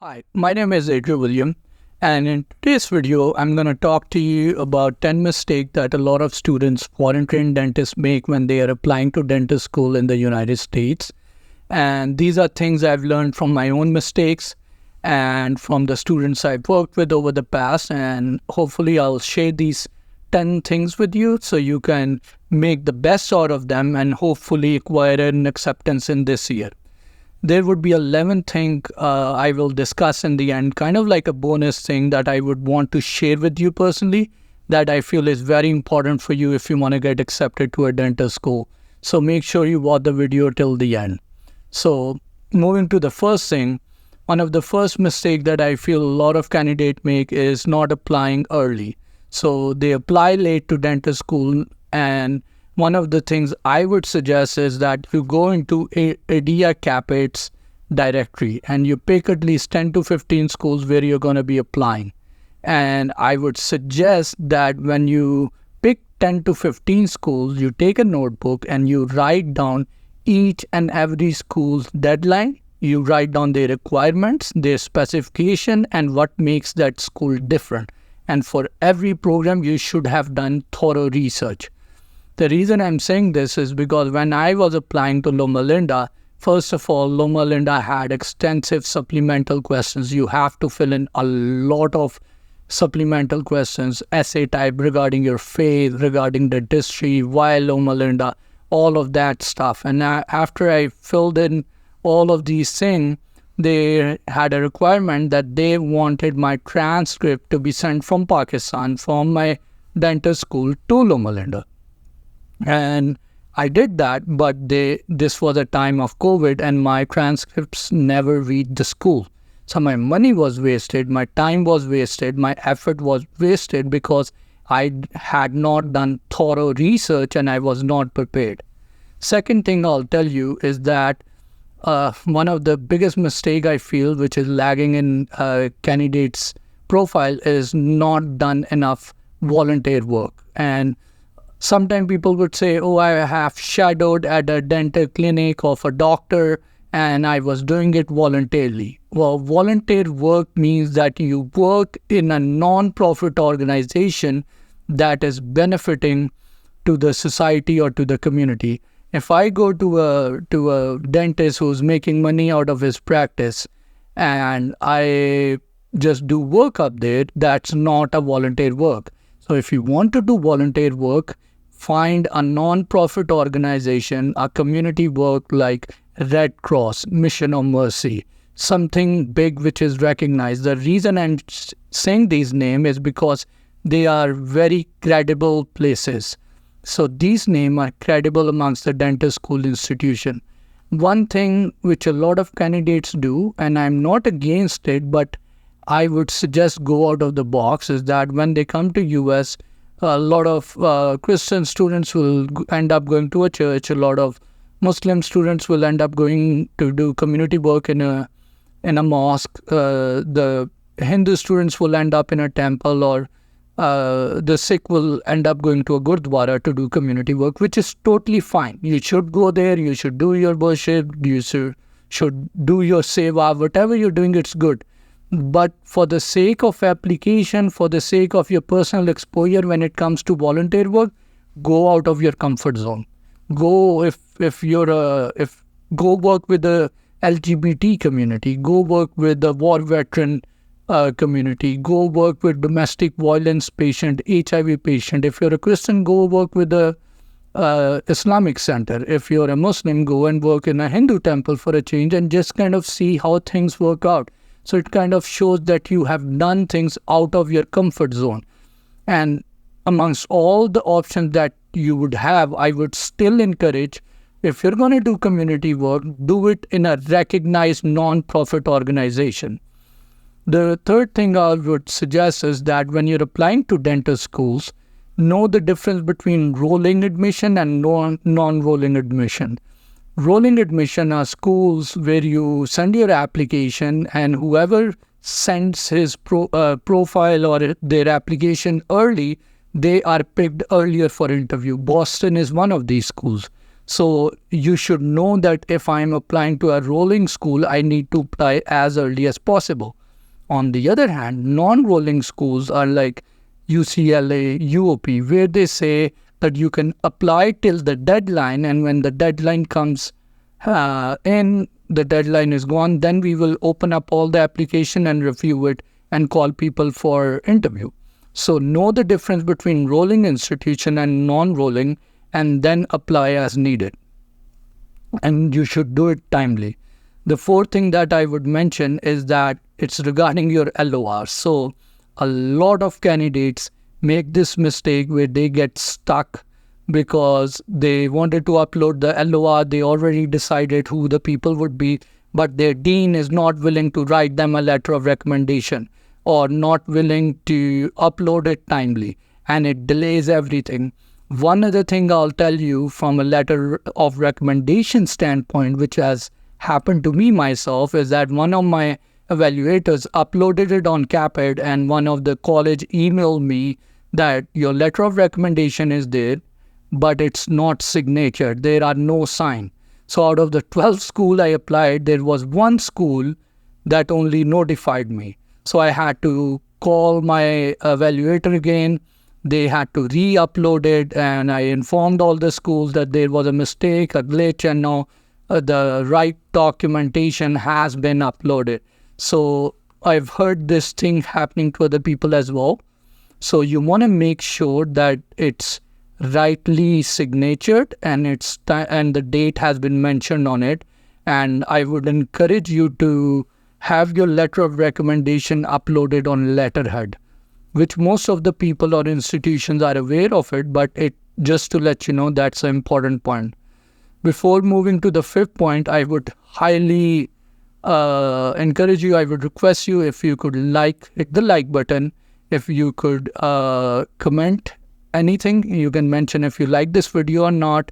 Hi, my name is Adriel William, and in today's video, I'm going to talk to you about 10 mistakes that a lot of students, foreign trained dentists, make when they are applying to dental school in the United States. And these are things I've learned from my own mistakes and from the students I've worked with over the past. And hopefully, I'll share these 10 things with you so you can make the best out of them and hopefully acquire an acceptance in this year. There would be 11 thing I will discuss in the end, kind of like a bonus thing that I would want to share with you personally that I feel is very important for you if you want to get accepted to a dental school. So make sure you watch the video till the end. So moving to the first thing, one of the first mistake that I feel a lot of candidates make is not applying early. So they apply late to dental school, and one of the things I would suggest is that you go into ADEA CAAPID's directory and you pick at least 10 to 15 schools where you're going to be applying. And I would suggest that when you pick 10 to 15 schools, you take a notebook and you write down each and every school's deadline. You write down their requirements, their specification, and what makes that school different. And for every program, you should have done thorough research. The reason I'm saying this is because when I was applying to Loma Linda, first of all, Loma Linda had extensive supplemental questions. You have to fill in a lot of supplemental questions, essay type regarding your faith, regarding the dentistry, why Loma Linda, all of that stuff. And after I filled in all of these things, they had a requirement that they wanted my transcript to be sent from Pakistan, from my dental school to Loma Linda. And I did that, but this was a time of COVID and my transcripts never reached the school. So my money was wasted, my time was wasted, my effort was wasted because I had not done thorough research and I was not prepared. Second thing I'll tell you is that one of the biggest mistake I feel, which is lagging in candidates' profile, is not done enough volunteer work. And sometimes people would say, oh, I have shadowed at a dental clinic of a doctor and I was doing it voluntarily. Well, volunteer work means that you work in a non-profit organization that is benefiting to the society or to the community. If I go to a dentist who's making money out of his practice and I just do work up there, that's not a volunteer work. So if you want to do volunteer work, find a non-profit organization, a community work like Red Cross, Mission of Mercy, something big which is recognized. The reason I'm saying these names is because they are very credible places. So these names are credible amongst the dental school institution. One thing which a lot of candidates do, and I'm not against it, but I would suggest go out of the box, is that when they come to US, a lot of Christian students will end up going to a church. A lot of Muslim students will end up going to do community work in a mosque. The Hindu students will end up in a temple, or the Sikh will end up going to a gurdwara to do community work, which is totally fine. You should go there. You should do your worship. You should do your seva. Whatever you're doing, it's good. But for the sake of application, for the sake of your personal exposure when it comes to volunteer work, go out of your comfort zone. Go go work with the LGBT community. Go work with the war veteran community. Go work with domestic violence patient, HIV patient. If you're a Christian, go work with the Islamic center. If you're a Muslim, go and work in a Hindu temple for a change and just kind of see how things work out. So it kind of shows that you have done things out of your comfort zone. And amongst all the options that you would have, I would still encourage, if you're going to do community work, do it in a recognized non-profit organization. The third thing I would suggest is that when you're applying to dental schools, know the difference between rolling admission and non-rolling admission. Rolling admission are schools where you send your application and whoever sends his profile or their application early, they are picked earlier for interview. Boston is one of these schools. So you should know that if I'm applying to a rolling school, I need to apply as early as possible. On the other hand, non-rolling schools are like UCLA, UOP, where they say that you can apply till the deadline, and when the deadline comes in, the deadline is gone, then we will open up all the application and review it and call people for interview. So know the difference between rolling institution and non-rolling, and then apply as needed. And you should do it timely. The fourth thing that I would mention is that it's regarding your LOR. So a lot of candidates make this mistake where they get stuck because they wanted to upload the LOR. They already decided who the people would be, but their dean is not willing to write them a letter of recommendation or not willing to upload it timely, and it delays everything. One other thing I'll tell you from a letter of recommendation standpoint, which has happened to me myself, is that one of my evaluators uploaded it on CAAPID, and one of the college emailed me that your letter of recommendation is there, but it's not signatured. There are no sign. So out of the 12 schools I applied, there was one school that only notified me. So I had to call my evaluator again. They had to re-upload it, and I informed all the schools that there was a mistake, a glitch, and now the right documentation has been uploaded. So I've heard this thing happening to other people as well. So you want to make sure that it's rightly signatured and and the date has been mentioned on it. And I would encourage you to have your letter of recommendation uploaded on letterhead, which most of the people or institutions are aware of it, but just to let you know, that's an important point. Before moving to the fifth point, I would highly encourage you, I would request you, if you could hit the like button, if you could comment anything, you can mention if you like this video or not,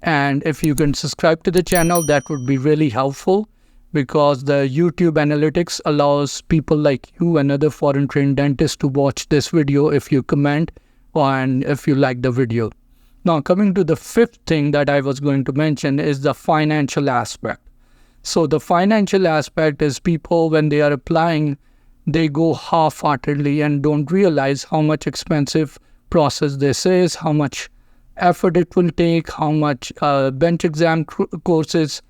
and if you can subscribe to the channel, that would be really helpful, because the YouTube analytics allows people like you and other foreign trained dentists to watch this video if you comment and if you like the video. Now, coming to the fifth thing that I was going to mention is the financial aspect. So the financial aspect is people, when they are applying, they go half-heartedly and don't realize how much expensive process this is, how much effort it will take, how much bench exam courses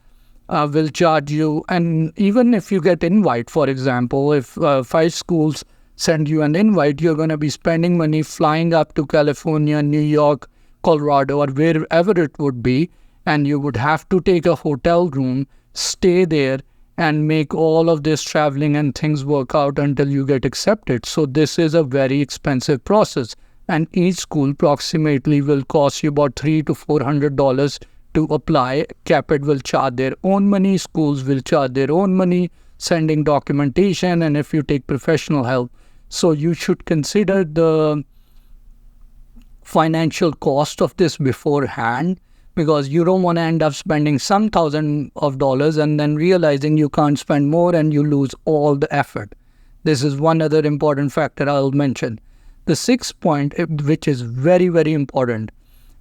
will charge you. And even if you get invite, for example, if 5 schools send you an invite, you're going to be spending money flying up to California, New York, Colorado, or wherever it would be, and you would have to take a hotel room, stay there, and make all of this traveling and things work out until you get accepted. So this is a very expensive process, and each school approximately will cost you about $300 to $400 to apply. CAAPID will charge their own money, schools will charge their own money, sending documentation, and if you take professional help. So you should consider the financial cost of this beforehand, because you don't want to end up spending some thousands of dollars and then realizing you can't spend more and you lose all the effort. This is one other important factor I'll mention. The sixth point, which is very, very important,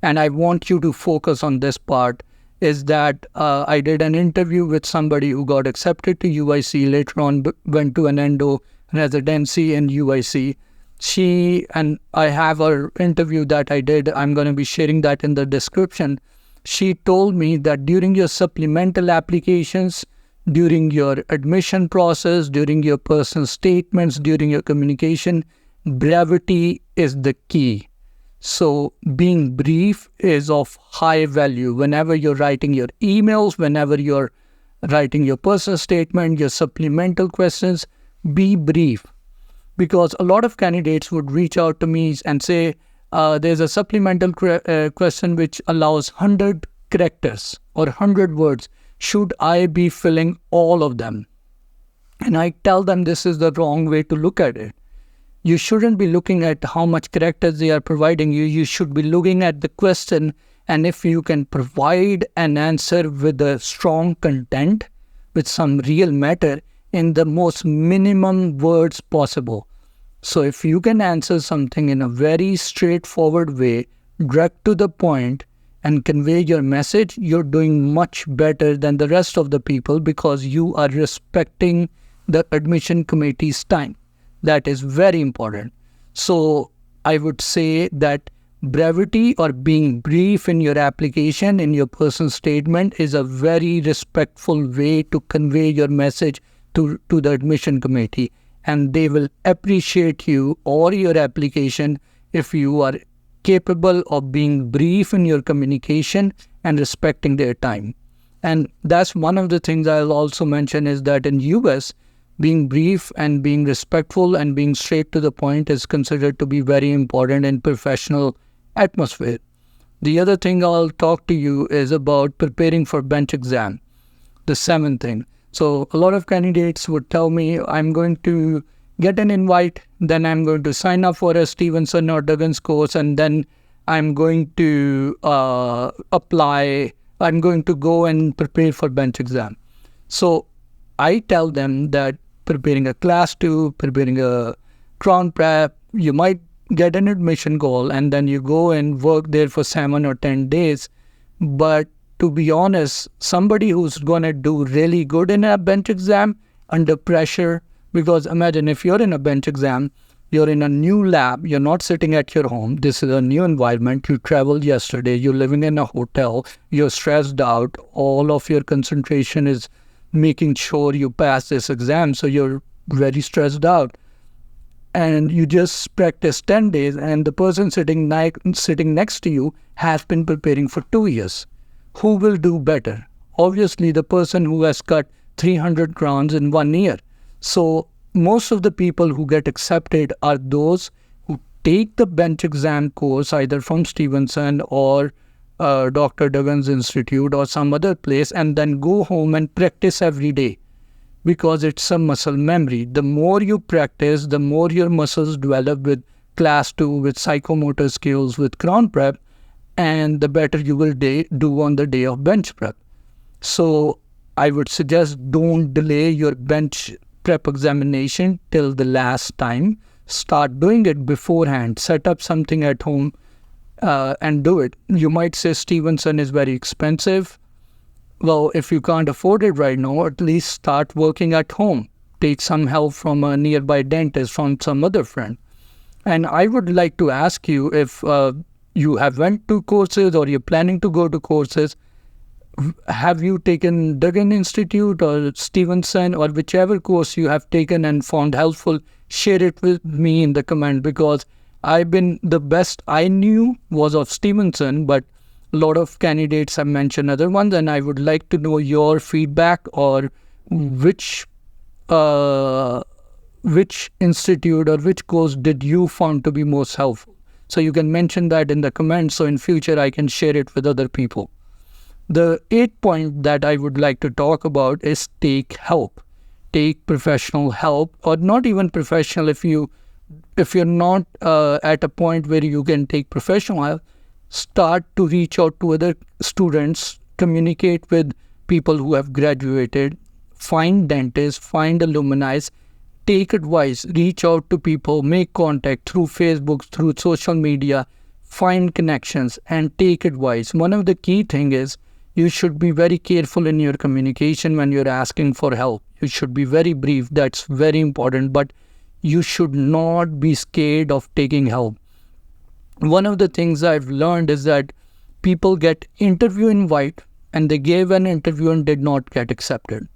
and I want you to focus on this part, is that I did an interview with somebody who got accepted to UIC, later on went to an endo residency in UIC. She, and I have an interview that I did, I'm going to be sharing that in the description. She told me that during your supplemental applications, during your admission process, during your personal statements, during your communication, brevity is the key. So being brief is of high value. Whenever you're writing your emails, whenever you're writing your personal statement, your supplemental questions, be brief. Because a lot of candidates would reach out to me and say, there's a supplemental question which allows 100 characters or 100 words. Should I be filling all of them? And I tell them this is the wrong way to look at it. You shouldn't be looking at how much characters they are providing you. You should be looking at the question, and if you can provide an answer with a strong content, with some real matter, in the most minimum words possible. So if you can answer something in a very straightforward way, direct to the point, and convey your message, you're doing much better than the rest of the people because you are respecting the admission committee's time. That is very important. So I would say that brevity or being brief in your application, in your personal statement, is a very respectful way to convey your message to the admission committee. And they will appreciate you or your application if you are capable of being brief in your communication and respecting their time. And that's one of the things I'll also mention is that in US, being brief and being respectful and being straight to the point is considered to be very important in professional atmosphere. The other thing I'll talk to you is about preparing for bench exam, the seventh thing. So a lot of candidates would tell me, I'm going to get an invite, then I'm going to sign up for a Stevenson or Duggins course, and then I'm going to apply, I'm going to go and prepare for bench exam. So I tell them that preparing a class 2, preparing a crown prep, you might get an admission call and then you go and work there for 7 or 10 days. But to be honest, somebody who's going to do really good in a bench exam under pressure, because imagine if you're in a bench exam, you're in a new lab, you're not sitting at your home, this is a new environment, you traveled yesterday, you're living in a hotel, you're stressed out, all of your concentration is making sure you pass this exam, so you're very stressed out. And you just practice 10 days and the person sitting next to you has been preparing for 2 years. Who will do better? Obviously, the person who has cut 300 crowns in 1 year. So most of the people who get accepted are those who take the bench exam course either from Stevenson or Dr. Duggins Institute or some other place and then go home and practice every day because it's a muscle memory. The more you practice, the more your muscles develop with class 2, with psychomotor skills, with crown prep, and the better you will do on the day of bench prep. So I would suggest don't delay your bench prep examination till the last time. Start doing it beforehand. Set up something at home and do it. You might say Stevenson is very expensive. Well, if you can't afford it right now, at least start working at home. Take some help from a nearby dentist, from some other friend. And I would like to ask you if you have went to courses or you're planning to go to courses, have you taken Duggins Institute or Stevenson or whichever course you have taken and found helpful? Share it with me in the comment because the best I knew was of Stevenson, but a lot of candidates have mentioned other ones, and I would like to know your feedback or which institute or which course did you find to be most helpful. So you can mention that in the comments so in future I can share it with other people. The 8th point that I would like to talk about is take help. Take professional help, or not even professional. If you're not at a point where you can take professional help, start to reach out to other students, communicate with people who have graduated, find dentists, find alumni, take advice, reach out to people, make contact through Facebook, through social media, find connections and take advice. One of the key things is you should be very careful in your communication when you're asking for help. You should be very brief. That's very important, but you should not be scared of taking help. One of the things I've learned is that people get interview invite and they gave an interview and did not get accepted.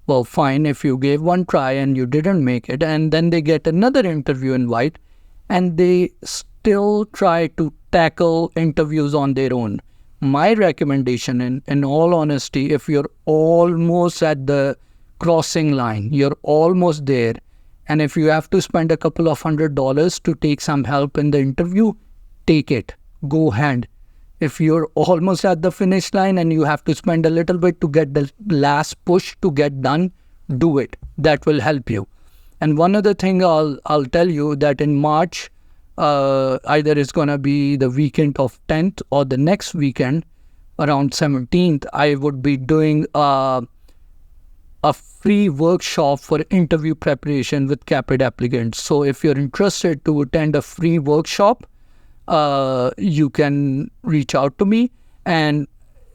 Well, fine, if you gave one try and you didn't make it, and then they get another interview invite and they still try to tackle interviews on their own. My recommendation, in all honesty, if you're almost at the crossing line, you're almost there, and if you have to spend a couple of $100 to take some help in the interview, take it. Go ahead. If you're almost at the finish line and you have to spend a little bit to get the last push to get done, do it. That will help you. And one other thing I'll tell you that in March, either it's going to be the weekend of 10th or the next weekend, around 17th, I would be doing a free workshop for interview preparation with CAAPID applicants. So if you're interested to attend a free workshop, you can reach out to me. And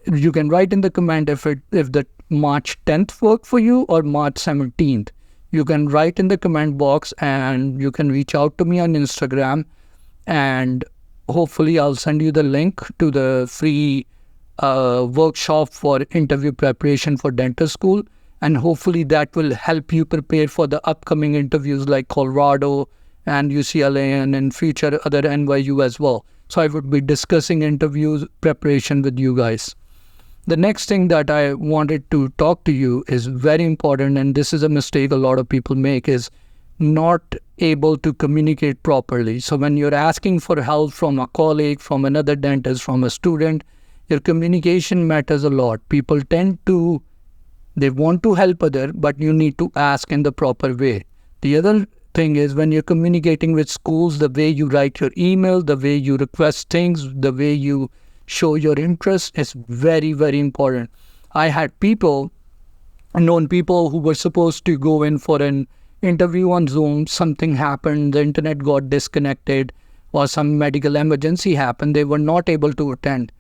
you can write in the comment if the March 10th work for you or March 17th. You can write in the comment box, and you can reach out to me on Instagram, and hopefully I'll send you the link to the free workshop for interview preparation for dental school. And hopefully that will help you prepare for the upcoming interviews like Colorado and UCLA, and in future other NYU as well. So I would be discussing interviews preparation with you guys. The next thing that I wanted to talk to you is very important, and this is a mistake a lot of people make, is not able to communicate properly. So when you're asking for help from a colleague, from another dentist, from a student, your communication matters a lot. People they want to help other, but you need to ask in the proper way. The other thing is, when you're communicating with schools, the way you write your email, the way you request things, the way you show your interest is very, very important. I had known people who were supposed to go in for an interview on Zoom. Something happened, the internet got disconnected, or some medical emergency happened. They were not able to attend.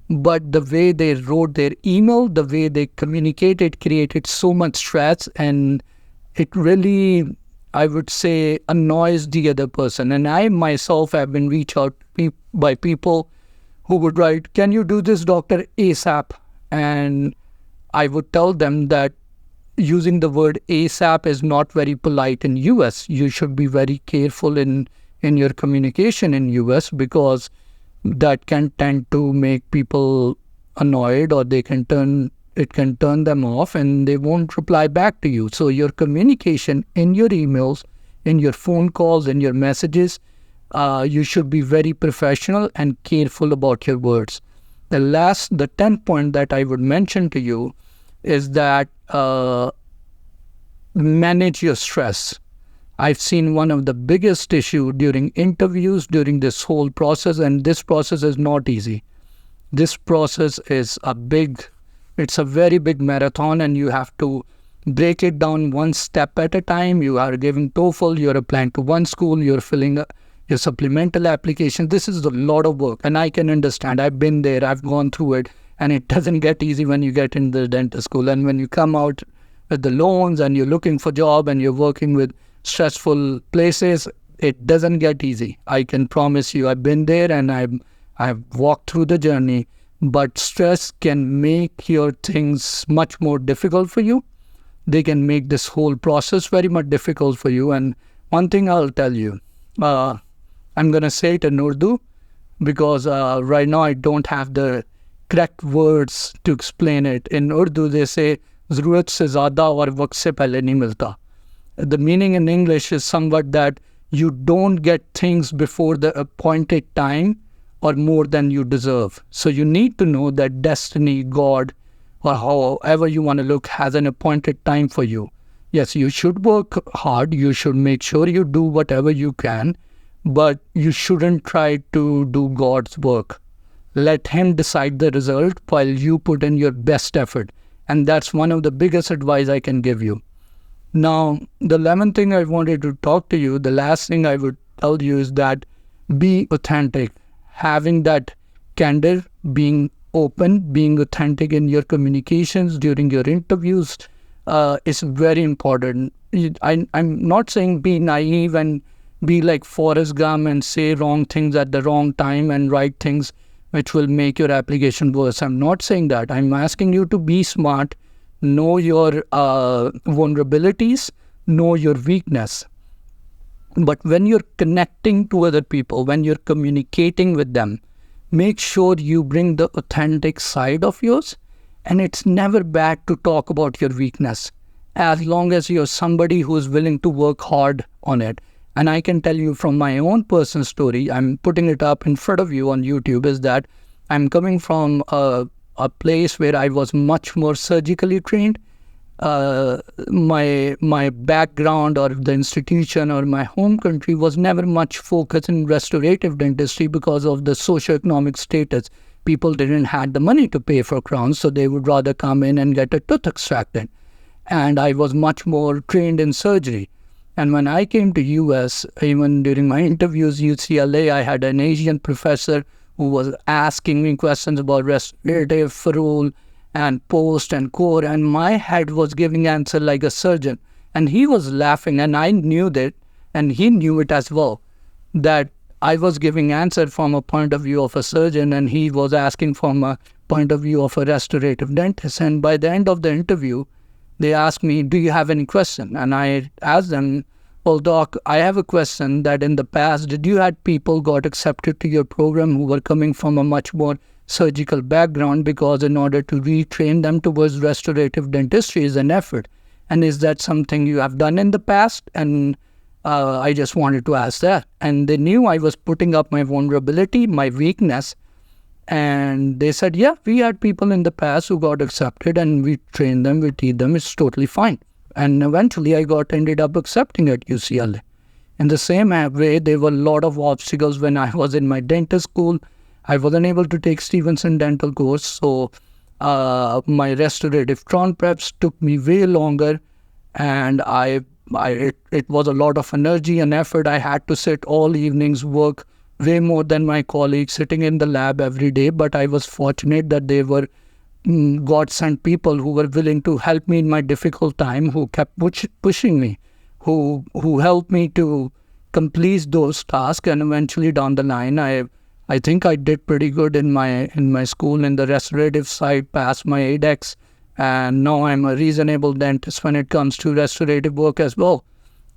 But the way they wrote their email, the way they communicated, created so much stress, and it really, I would say, annoys the other person. And I myself have been reached out by people who would write, "Can you do this, doctor, ASAP?" And I would tell them that using the word ASAP is not very polite in US. You should be very careful in your communication in US, because that can tend to make people annoyed, or it can turn them off, and they won't reply back to you. So your communication in your emails, in your phone calls, in your messages, you should be very professional and careful about your words. The 10th point that I would mention to you is that manage your stress. I've seen one of the biggest issue during interviews, during this whole process, and this process is not easy. This process is it's a very big marathon, and you have to break it down one step at a time. You are giving TOEFL, you're applying to one school, you're filling your supplemental application. This is a lot of work, and I can understand. I've been there, I've gone through it, and it doesn't get easy when you get in the dental school. And when you come out with the loans and you're looking for job and you're working with stressful places, it doesn't get easy. I can promise you, I've been there and I've walked through the journey. But stress can make your things much more difficult for you. They can make this whole process very much difficult for you. And one thing I'll tell you, I'm going to say it in Urdu, because right now I don't have the correct words to explain it. In Urdu, they say, "Zarurat se zyada aur waqt se pehle nahi milta." The meaning in English is somewhat that you don't get things before the appointed time or more than you deserve. So you need to know that destiny, God, or however you want to look, has an appointed time for you. Yes, you should work hard. You should make sure you do whatever you can, but you shouldn't try to do God's work. Let Him decide the result while you put in your best effort. And that's one of the biggest advice I can give you. Now, the 11th thing I wanted to talk to you, the last thing I would tell you, is that be authentic. Having that candor, being open, being authentic in your communications during your interviews is very important. I'm not saying be naive and be like Forrest Gump and say wrong things at the wrong time and write things which will make your application worse. I'm not saying that. I'm asking you to be smart, know your vulnerabilities, know your weakness. But when you're connecting to other people, when you're communicating with them, make sure you bring the authentic side of yours. And it's never bad to talk about your weakness, as long as you're somebody who's willing to work hard on it. And I can tell you from my own personal story, I'm putting it up in front of you on YouTube, is that I'm coming from a place where I was much more surgically trained. My background or the institution or my home country was never much focused in restorative dentistry because of the socioeconomic status. People didn't have the money to pay for crowns, so they would rather come in and get a tooth extracted. And I was much more trained in surgery. And when I came to US, even during my interviews, UCLA, I had an Asian professor who was asking me questions about restorative, ferrule, and post and core, and my head was giving answer like a surgeon. And he was laughing, and I knew that, and he knew it as well, that I was giving answer from a point of view of a surgeon, and he was asking from a point of view of a restorative dentist. And by the end of the interview, they asked me, do you have any question? And I asked them, well, doc, I have a question that in the past, did you had people got accepted to your program who were coming from a much more surgical background, because in order to retrain them towards restorative dentistry is an effort. And is that something you have done in the past? And I just wanted to ask that. And they knew I was putting up my vulnerability, my weakness. And they said, yeah, we had people in the past who got accepted and we trained them, we teach them, it's totally fine. And eventually I ended up accepting at UCLA. In the same way, there were a lot of obstacles when I was in my dentist school. I wasn't able to take Stevenson dental course, so my restorative tron preps took me way longer, and it was a lot of energy and effort. I had to sit all evenings, work way more than my colleagues, sitting in the lab every day. But I was fortunate that they were God-sent people who were willing to help me in my difficult time, who kept pushing me, who helped me to complete those tasks. And eventually down the line, I think I did pretty good in my school in the restorative side, passed my ADEX, and now I'm a reasonable dentist when it comes to restorative work as well.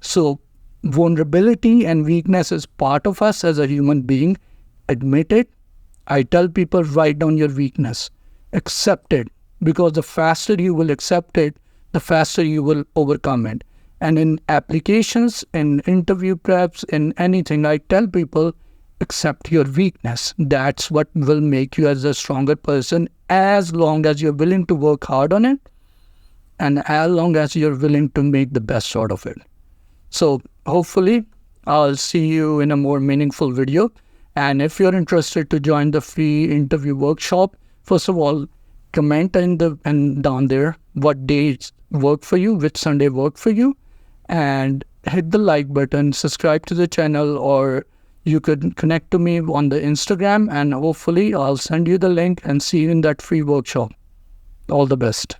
So vulnerability and weakness is part of us as a human being. Admit it. I tell people, write down your weakness. Accept it, because the faster you will accept it, the faster you will overcome it. And in applications, in interview preps, in anything, I tell people, accept your weakness. That's what will make you as a stronger person, as long as you're willing to work hard on it and as long as you're willing to make the best out of it. So hopefully I'll see you in a more meaningful video. And if you're interested to join the free interview workshop, first of all, comment down there what days work for you, which Sunday work for you, and hit the like button, subscribe to the channel, or you could connect to me on the Instagram, and hopefully I'll send you the link and see you in that free workshop. All the best.